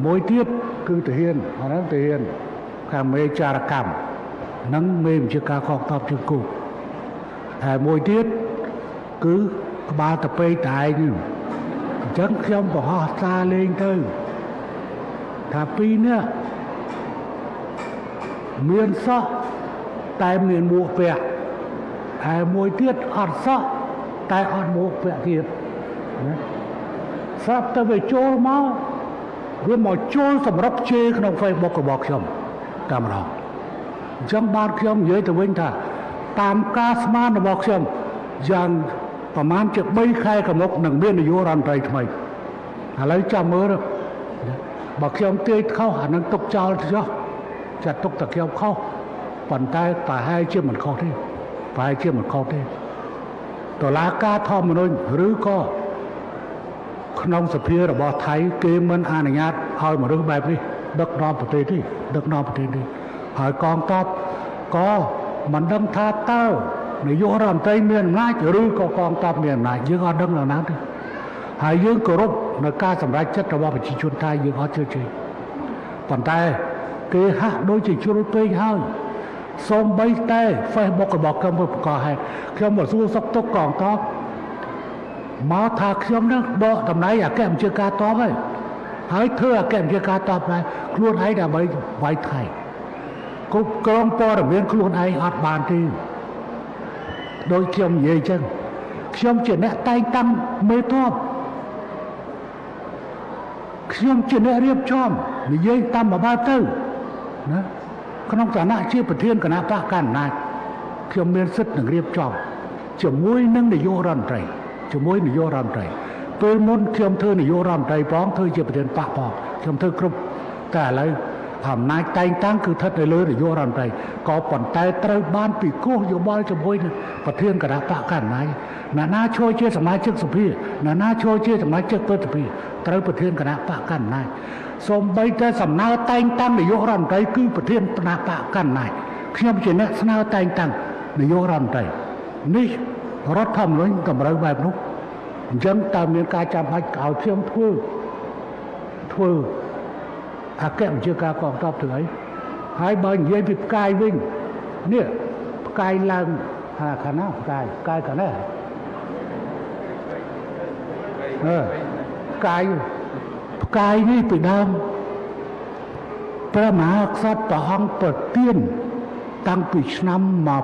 មួយទៀតគឺទាហានអាហ្នឹងទាហានខាងមេចារកម្មនិងមេបញ្ជាការកងទ័ពជើងគោកហើយមួយទៀតគឺក្បាលតពេកតែឯងនេះអញ្ចឹងខ្ញុំបង្ហោះសារលេងទៅថាពីរនេះមានសោះតែមានមួកពាក់ហើយមួយទៀតអត់សោះតែអត់មួកពាក់ទៀតណាស្រាប់តែវាចូលមកវាមកចូលសម្រាប់ជេរក្នុង Facebook របស់ខ្ញុំតែម្ដងអញ្ចឹងបានខ្ញុំនិយាយទៅវិញថាតាមការស្មានរបស់ខ្ញុំយ៉ាងប្រហែលជា3ខែកន្លងនឹងមាននាយករដ្ឋមន្ត្រីថ្មីឥឡូវចាំមើលបើខ្ញុំទាយខុសអានឹងទុកចោលចោះចាត់ទុកតែខ្ញុំខុសប៉ុន្តែប្រហែលជាមិនខុសទេតុលាការធម្មនុញ្ញឬក៏ក្នុងសភារបស់ថៃគេមិនអនុញ្ញាតឲ្យមនុស្សបែបនេះដឹកនាំប្រទេសនេះហើយកងទ័ពក៏មិនដឹងថាតើនាយករដ្ឋមន្ត្រីមានអំណាចឬក៏កងទ័ពមានអំណាចយើងអត់ដឹងដល់ណាទេ ហើយយើងគោរពនៅការសម្រេចចិត្តរបស់ប្រជាជនថាយើងអត់ជឿជឿប៉ុន្តែគេហាក់ដូចជាជ្រុលពេកហើយសូម្បីតែ Facebook របស់ខ្ញុំប្រកាសហេតុខ្ញុំមកសួរសុខទុក្ខកងទ័ពមកថាខ្ញុំនឹងដកតំណែងអគ្គមជ្ឈការទ័ពហើយធ្វើអគ្គមជ្ឈការទ័ពដែរខ្លួនឯងដើម្បីវាយថៃគ្រប់គ្រងព័ត៌មានខ្លួនឯងអត់បានទេដោយខ្ញុំនិយាយចឹងខ្ញុំជាអ្នកតែងតាំងមេទ័ពខ្ញុំជាអ្នករៀបចំនិយាយតាមបបាទៅណាក្នុងឋានៈជាប្រធានគណៈបកកណ្ដាលខ្ញុំមានសិទ្ធិនឹងរៀបចំជាមួយនឹងនាយករដ្ឋមន្ត្រីពេលមុនខ្ញុំធ្វើនាយករដ្ឋមន្ត្រីផងធ្វើជាប្រធានបកផងខ្ញុំធ្វើគ្រប់តែឥឡូវអំណាចតែងតាំងគឺស្ថិតនៅលើនាយករដ្ឋមន្ត្រីក៏ប៉ុន្តែត្រូវបានពិគ្រោះយោបល់ជាមួយនឹងប្រធានគណៈបកកណ្ដាលអ្នកណាចូលជាសមាជិកសភាអ្នកណាចូលជាសមាជិកព្រឹទ្ធសភាត្រូវប្រធានគណៈបកកណ្ដាលសូម្បីតែសំណើតែងតាំងនាយករដ្ឋមន្ត្រីគឺប្រធានគណៈបកកណ្ដាលខ្ញុំជាអ្នកស្នើតែងតាំងនាយករដ្ឋមន្ត្រីនេះរដ្ឋធម្មនុញ្ញតម្រូវបែបនោះអញ្ចឹងតើមានការចាំបាច់ឲ្យខ្ញុំធ្វើអគ្គមជ្ឈការកងទ័ពធ្វើអីហើយបើនិយាយពីផ្កាយវិញនេះផ្កាយឡើងខាងណាផ្កាយខាងណាផ្កាយនេះពីដើមព្រះមហាក្សត្រព្រះអង្គប្រទានតាំងពីឆ្នាំ2007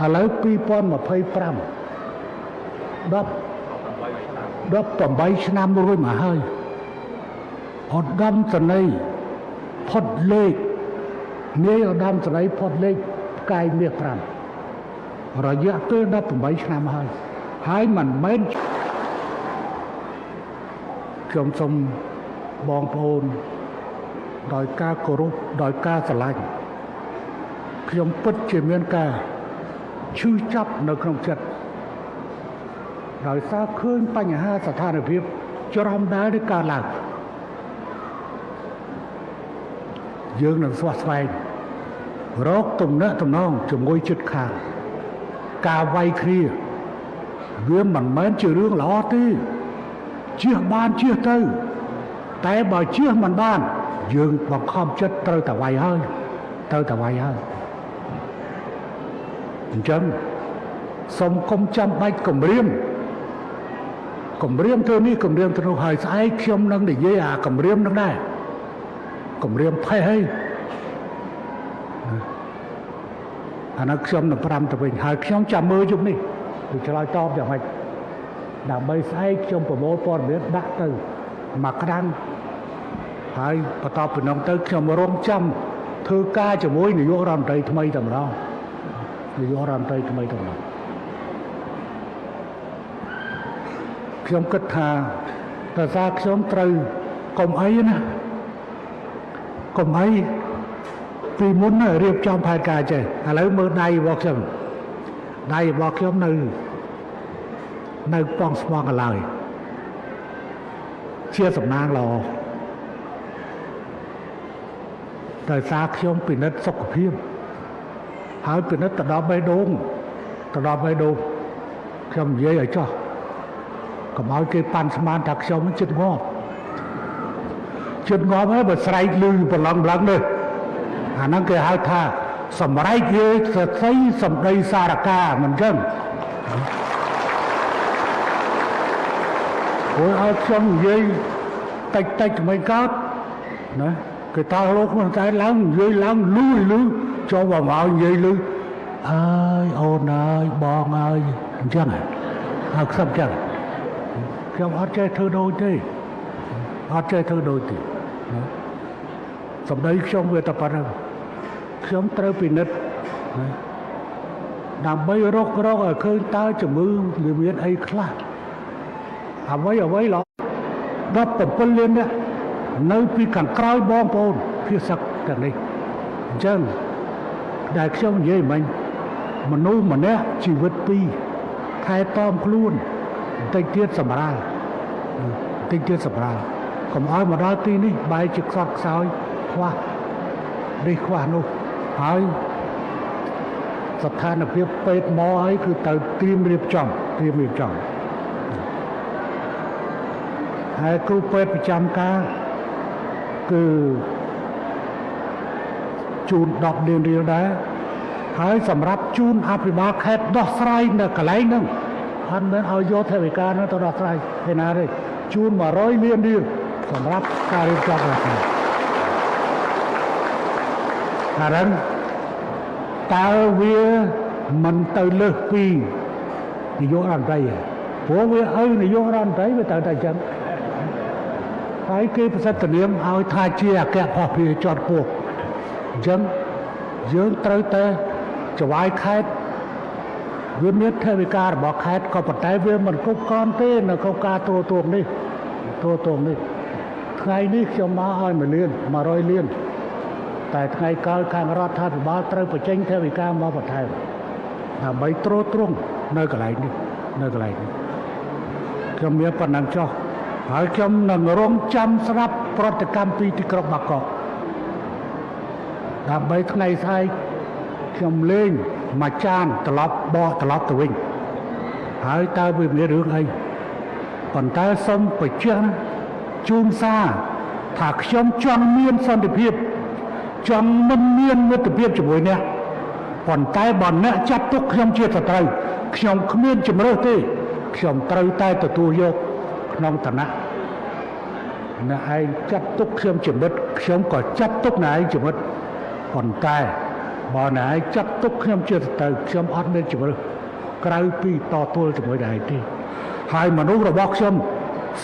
ឥឡូវ2025 18ឆ្នាំរួចមកហើយឧត្តមសេនីយ៍ផុតលេខនាយឧត្តមសេនីយ៍ផុតលេខផ្កាយមាស5រយៈពេល18ឆ្នាំហើយមិនមែនខ្ញុំសូមបងប្អូនដោយការគោរពដោយការស្រឡាញ់ខ្ញុំពិតជាមានការឈឺចាប់នៅក្នុងចិត្តដោយសារឃើញបញ្ហាស្ថានភាពច្រំដែលនៃការឡើងយើងនឹងស្វះស្វែងរកទំនាក់ទំនងជាមួយជិតខាងការវាយគ្នាវាមិនមែនជារឿងល្អទេជៀសបានជៀសទៅតែបើជៀសមិនបានយើងបង្ខំចិត្តត្រូវតែវាយហើយអញ្ចឹងសូមកុំចាំបាច់គម្រាមទៅនេះគម្រាមទៅនោះហើយស្អែកខ្ញុំនឹងនិយាយអាគម្រាមនឹងដែរគម្រាមផេះហើយអានោះខ្ញុំនឹង5ទៅវិញហើយខ្ញុំចាំមើលជុំនេះគឺឆ្លើយតបយ៉ាងម៉េចដើម្បីស្អែកខ្ញុំប្រមូលព័ត៌មានដាក់ទៅមកក្តាំងហើយបន្តពីនោះទៅខ្ញុំរងចាំធ្វើការជាមួយនាយករដ្ឋមន្ត្រីថ្មីតែម្ដងខ្ញុំគិតថាតើសារខ្ញុំត្រូវកុំអីណាកុំអីពីមុនរៀបចំផែនការចេះឥឡូវមើលដៃរបស់ខ្ញុំនៅប៉ងស្មងកន្លើយជាសំណាងល្អតែសារខ្ញុំពិនិត្យសុខភាពហើយពិនិត្យទៅដល់បេះដូងខ្ញុំនិយាយឲ្យចោះកុំឲ្យគេប៉ាន់ស្មានថាខ្ញុំចិត្តងាប់ហើយបើស្រែកលឺប្រឡងនេះអាហ្នឹងគេហៅថាសម្រែកយើសរសៃសម្ដីសារកាមិនចឹងអូយឲ្យខ្ញុំនិយាយតិចមិនកើតណាគេតើលោកមិនតែឡើងនិយាយឡើងលឺចូលមកនិយាយលឺអើយអូនអើយបងអើយអញ្ចឹងហើយខ្ញុំចឹងខ្ញុំអត់ចេះធ្វើដូចទេសម្ដីខ្ញុំវាតែប៉ុណ្្នឹងខ្ញុំត្រូវពិនិត្យដើម្បីរកឲ្យឃើញតើជំងឺវាមានអីខ្លះអ្វីល្អ17លាននេះនៅពីខាងក្រោយបងប្អូនភាសាទាំងនេះអញ្ចឹងដែលខ្ញុំនិយាយមិញមនុស្សម្នាក់ជីវិត2ខែតមខ្លួនបន្តិចទៀតសម្រាលកុំឲ្យមកដល់ទីនេះបែរជាខ្សត់ខ្សោយខ្វះនេះខ្វះនោះហើយ ស្ថានភាពពេទ្យមកហើយគឺទៅត្រៀមរៀបចំហើយគ្រូពេទ្យប្រចាំការគឺជូន10លានរៀលដែរហើយសម្រាប់ជូនអភិបាលខេត្តដោះស្រាយនៅកន្លែងហ្នឹងអត់មានឲ្យយកថវិកានោះទៅដោះស្រាយឯណាទេជូន100លានរៀលសម្រាប់ការរៀបចំរដ្ឋាភិបាលហើយតើវាមិនទៅលើសពីនាយករដ្ឋមន្ត្រីព្រោះវាឲ្យនាយករដ្ឋមន្ត្រីវាទៅតែអញ្ចឹងហើយគេប្រសិទ្ធនាមឲ្យថាជាអគ្គភស្តុភារជាន់ខ្ពស់អញ្ចឹងយើងត្រូវតែចវាយខេត្តវាមានថវិការបស់ខេត្តក៏ប៉ុន្តែវាមិនគ្រប់គ្រាន់ទេនៅក្នុងការទូទងនេះថ្ងៃនេះខ្ញុំមកឲ្យ1លាន100លានតែថ្ងៃក្រោយខាងរដ្ឋាភិបាលត្រូវបញ្ចេញថវិកាមកបន្ថែមដើម្បីទ្រទ្រង់នៅកន្លែងនេះខ្ញុំមានប៉ុណ្ណឹងចុះហើយខ្ញុំនឹងរងចាំស្ដាប់ប្រតិកម្មពីទីក្រុងបាងកកដើម្បីថ្ងៃស្អែកខ្ញុំលេងមួយចានត្រឡប់ទៅវិញហើយតើវាមានរឿងអីប៉ុន្តែសូមបញ្ជាក់ជូនសារថាខ្ញុំចង់មានសន្តិភាពចង់មិនមានមិត្តភាពជាមួយអ្នកប៉ុន្តែបើអ្នកចាត់ទុកខ្ញុំជាសត្រូវខ្ញុំគ្មានជំរើសទេខ្ញុំត្រូវតែទទួលយកក្នុងឋានៈអ្នកឯងចាត់ទុកខ្ញុំជាមិត្តខ្ញុំក៏ចាត់ទុកអ្នកឯងជាមិត្តប៉ុន្តែបើអ្នកឯងចាត់ទុកខ្ញុំជាសត្រូវខ្ញុំអត់មានជំរើសក្រៅពីតទល់ជាមួយអ្នកឯងទេហើយមនុស្សរបស់ខ្ញុំ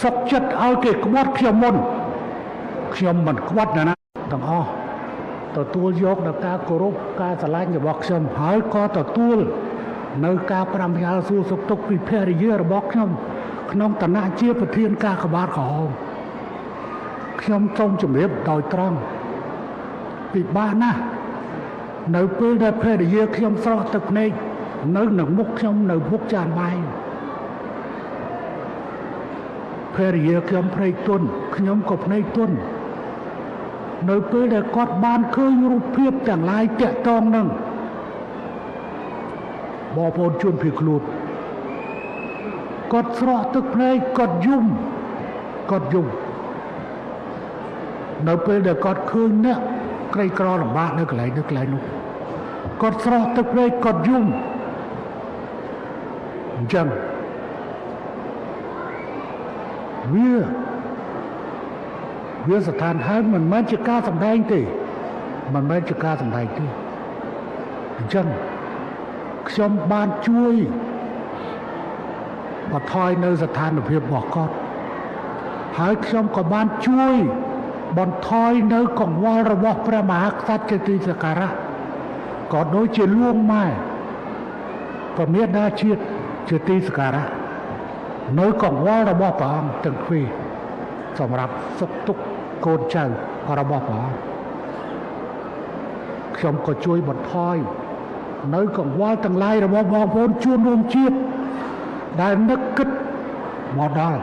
សុខចិត្តឲ្យគេក្បត់ខ្ញុំមុនខ្ញុំមិនក្បត់ណាទាំងអស់ទទួលយកដល់ការគោរពការស្រឡាញ់របស់ខ្ញុំហើយក៏ទទួលនៅការប្រាំយ៉ាលសួរសុខទុក្ខពីភរិយារបស់ខ្ញុំក្នុងឋានៈជាប្រធានការកបាតក្រហមខ្ញុំសូមជម្រាបដោយត្រង់ពិបាកណាស់នៅពេលដែលភរិយាខ្ញុំស្រក់ទឹកភ្នែកនៅនឹងមុខខ្ញុំនៅមុខចានបាយភរិយាខ្ញុំភ្នែកទន់ខ្ញុំក៏ភ្នែកទន់នៅពេលដែលគាត់បានឃើញរូបភាពទាំងឡាយតាក់ទងនឹងបងប្អូនជនភៀសខ្លួនគាត់ស្រក់ទឹកភ្នែកគាត់យំនៅពេលដែលគាត់ឃើញអ្នកក្រីក្រលំបាកនៅកន្លែងនោះគាត់ស្រក់ទឹកភ្នែកគាត់យំអញ្ចឹងវាស្ថានហើយមិនមែនជាការសម្ដែងទេអញ្ចឹងខ្ញុំបានជួយបន្ថយនៅស្ថានភាពរបស់គាត់ហើយខ្ញុំក៏បានជួយបន្ថយនៅកង្វល់របស់ព្រះមហាក្សត្រជាទីសក្ការៈក៏ដូចជាលួងម៉ែព្រះមេដាជាតិជាទីសក្ការៈនៅកង្វល់របស់ព្រះអង្គទាំងពីរសម្រាប់សុខទុក្ខកូនចៅរបស់ព្រះអង្គខ្ញុំក៏ជួយបន្ថយនៅកង្វល់ទាំងឡាយរបស់បងប្អូនជួនរួមជាតិដែលនឹកគិតមកដល់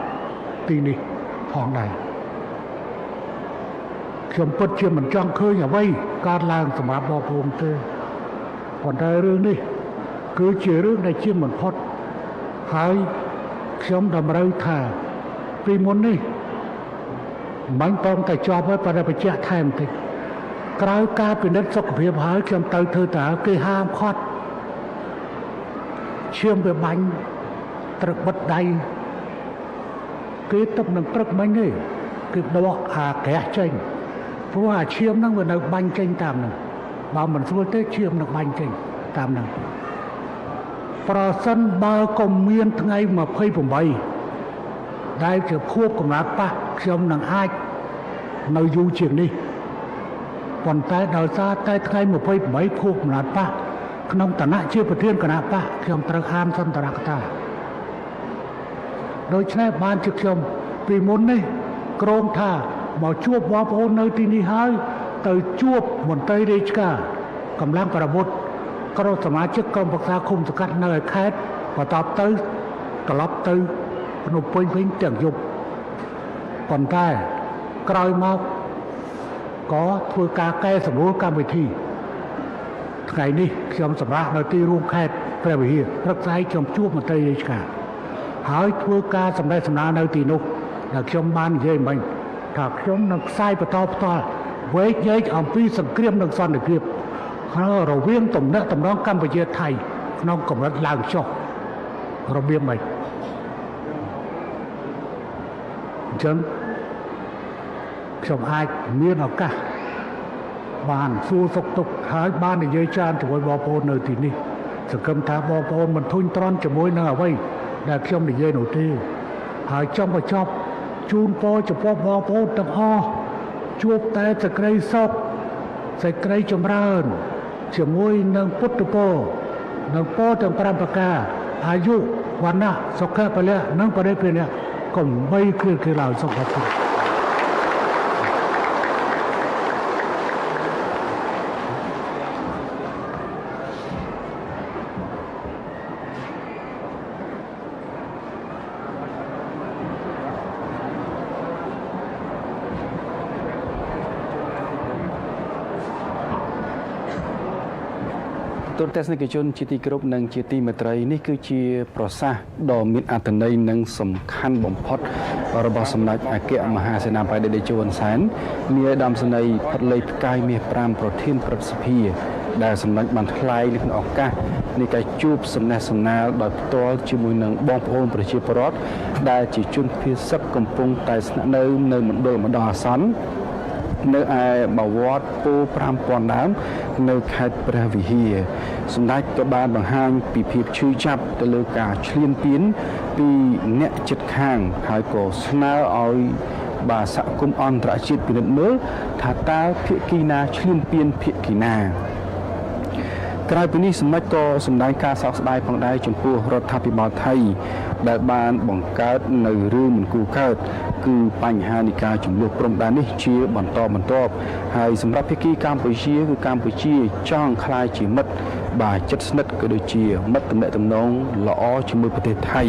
ទីនេះផងដែរខ្ញុំពិតជាមិនចង់ឃើញអ្វីកើតឡើងសម្រាប់បងប្អូនទេប៉ុន្តែរឿងនេះគឺជារឿងដែលជាមិនផុតហើយខ្ញុំតម្រូវថាពីមុននេះមិនព្រមតែជាប់ហើយប៉ុន្តែបញ្ជាក់ថែមបន្តិចក្រៅការពិនិត្យសុខភាពហើយខ្ញុំទៅធ្វើតើគេហាមឃាត់ឈាមវាបាញ់ត្រឹកបិទដៃគេទឹកនឹងព្រឹកមិញទេគឺដកអាក្រាស់ចេញព្រោះអាឈាមហ្នឹងវានៅបាញ់ចេញតាមហ្នឹងបើមិនស្រួលទេឈាមនឹងបាញ់ចេញតាមហ្នឹងប្រសិនបើកុំមានថ្ងៃ28ដែលជាខួបកំណត់ប៉ះខ្ញុំនឹងអាចនៅយូរជាងនេះប៉ុន្តែដោយសារតែថ្ងៃ28ខួបកំណត់ប៉ះក្នុងឋានៈជាប្រធានគណៈបកខ្ញុំត្រូវអានសន្ទរកថាដូច្នេះបានជាខ្ញុំពីមុននេះក្រុងថាមកជួបបងប្អូននៅទីនេះហើយទៅជួបមន្ត្រីរាជការកម្លាំងប្រវត្តិក្រុមសមាជិកក្រុមប្រឹក្សាឃុំសង្កាត់នៅខេត្តបន្ទាប់ទៅត្រឡប់ទៅភ្នំពេញវិញទាំងយប់ប៉ុន្តែក្រោយមកក៏ធ្វើការកែសម្រួលកម្មវិធី ថ្ងៃនេះខ្ញុំសម្រាប់នៅទីរួមខេត្តព្រះវិហារព្រឹកស្អែកខ្ញុំជួបមន្ត្រីរាជការហើយធ្វើការសម្ដែងសម្ដារនៅទីនោះដែលខ្ញុំបាននិយាយមិញថាខ្ញុំនឹងផ្សាយបន្តផ្ទាល់វែកញែកអំពីសង្គ្រាមនិងសន្តិភាពរវាងទំនាក់ទំនងកម្ពុជាថៃក្នុងកម្រិតឡើងចុះរបៀបម៉េចអញ្ចឹងខ្ញុំអាចមានឱកាសបានសួរសុខទុក្ខហើយបាននិយាយច្រើនជាមួយបងប្អូននៅទីនេះសង្ឃឹមថាបងប្អូនមិនធុញទ្រាន់ជាមួយនឹងអ្វីដែលខ្ញុំនិយាយនោះទេហើយចង់បញ្ចប់ជូនពរចំពោះបងប្អូនទាំងអស់ជួបតែសេចក្តីសុខសេចក្តីចម្រើនជាមួយនឹងពុទ្ធពរនិងពរទាំង5ប្រការអាយុវណ្ណៈសុខៈពលៈនិងបរិពានៈកុំបីគ្រាក្រឡើយសូមអរគុណទូរទស្សនិកជនជាទីគោរពនិងជាទីមេត្រីនេះគឺជាប្រសាសន៍ដ៏មានអត្ថន័យនិងសំខាន់បំផុតរបស់សម្ដេចអគ្គមហាសេនាបតីតេជោ ហ៊ុនសែននាយឧត្តមសេនីយ៍ផុតលេខផ្កាយមាស5ប្រធានព្រឹទ្ធសភាដែលសម្ដេចបានថ្លែងនៅក្នុងឱកាសនៃការជួបសំណេះសំណាលដោយផ្ទាល់ជាមួយនឹងបងប្អូនប្រជាពលរដ្ឋដែលជាជនភៀសសឹកកំពុងតែស្នាក់នៅនៅមណ្ឌលបណ្ដោះអាសន្ននៅឯបាវត្តពោធិ៍5000ដើមនៅខេត្តព្រះវិហារសម្ដេចក៏បានបង្ហាញពីភាពឈឺចាប់ទៅលើការឈ្លានពានពីអ្នកជិតខាងហើយក៏ស្នើឲ្យសហគមន៍អន្តរជាតិពិនិត្យមើលថាតើភាគីណាឈ្លានពានភាគីណាក្រៅពីនេះសម្ដេចក៏សម្ដែងការសោកស្ដាយផងដែរចំពោះរដ្ឋាភិបាលថៃដែលបានបង្កើតនៅរឿងមិនគួរកើតគឺបញ្ហានៃការចំនួនព្រំដែននេះជាបន្តបន្ទាប់ហើយសម្រាប់ភាគីកម្ពុជាគឺកម្ពុជាចង់ក្លាយជាមិត្តជិតស្និទ្ធក៏ដូចជាមិត្តទំនាក់ទំនងល្អជាមួយប្រទេសថៃ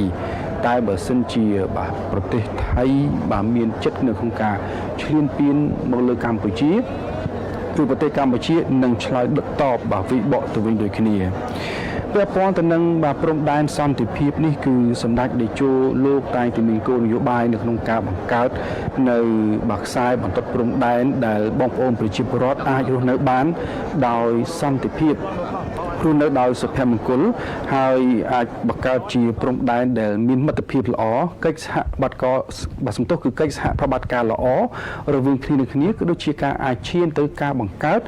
តែបើសិនជាប្រទេសថៃមានចិត្តនៅក្នុងការឈ្លានពានមកលើកម្ពុជាគឺប្រទេសកម្ពុជានឹងឆ្លើយដឹកតបវិបកទៅវិញដូចគ្នាពាក់ព័ន្ធទៅនឹងព្រំដែនសន្តិភាពនេះគឺសម្ដេចតេជោលោកតែងតែមានគោលនយោបាយនៅក្នុងការបង្កើតនៅខ្សែបន្ទាត់ព្រំដែនដែលបងប្អូនប្រជាពលរដ្ឋអាចរស់នៅបានដោយសន្តិភាពរស់នៅដោយសុភមង្គលហើយអាចបង្កើតជាព្រំដែនដែលមានមិត្តភាពល្អកិច្ចសហប្រតិបត្តិគឺកិច្ចសហប្រតិបត្តិការល្អរវាងគ្នានឹងគ្នាក៏ដូចជាការអាចឈានទៅការបង្កើត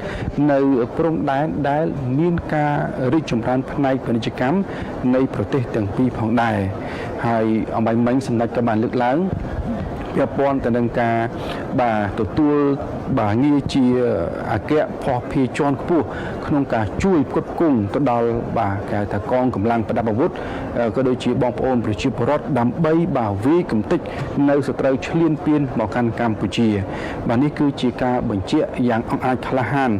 នៅព្រំដែនដែលមានការរីកចម្រើនផ្នែកពាណិជ្ជកម្មនៃប្រទេសទាំងពីរផងដែរហើយអំបញ្ញមិញសម្ដេចក៏បានលើកឡើងពាក់ព័ន្ធទៅនឹងការទទួលងារជាអគ្គភស្តុភារជាន់ខ្ពស់ក្នុងការជួយផ្គត់ផ្គង់ទៅដល់គេថាកងកម្លាំងប្រដាប់អាវុធក៏ដូចជាបងប្អូនប្រជាពលរដ្ឋដើម្បីវាយកំទេចនៅសត្រូវឈ្លានពានមកកាន់កម្ពុជានេះគឺជាការបញ្ជាក់យ៉ាងអង់អាចក្លាហាន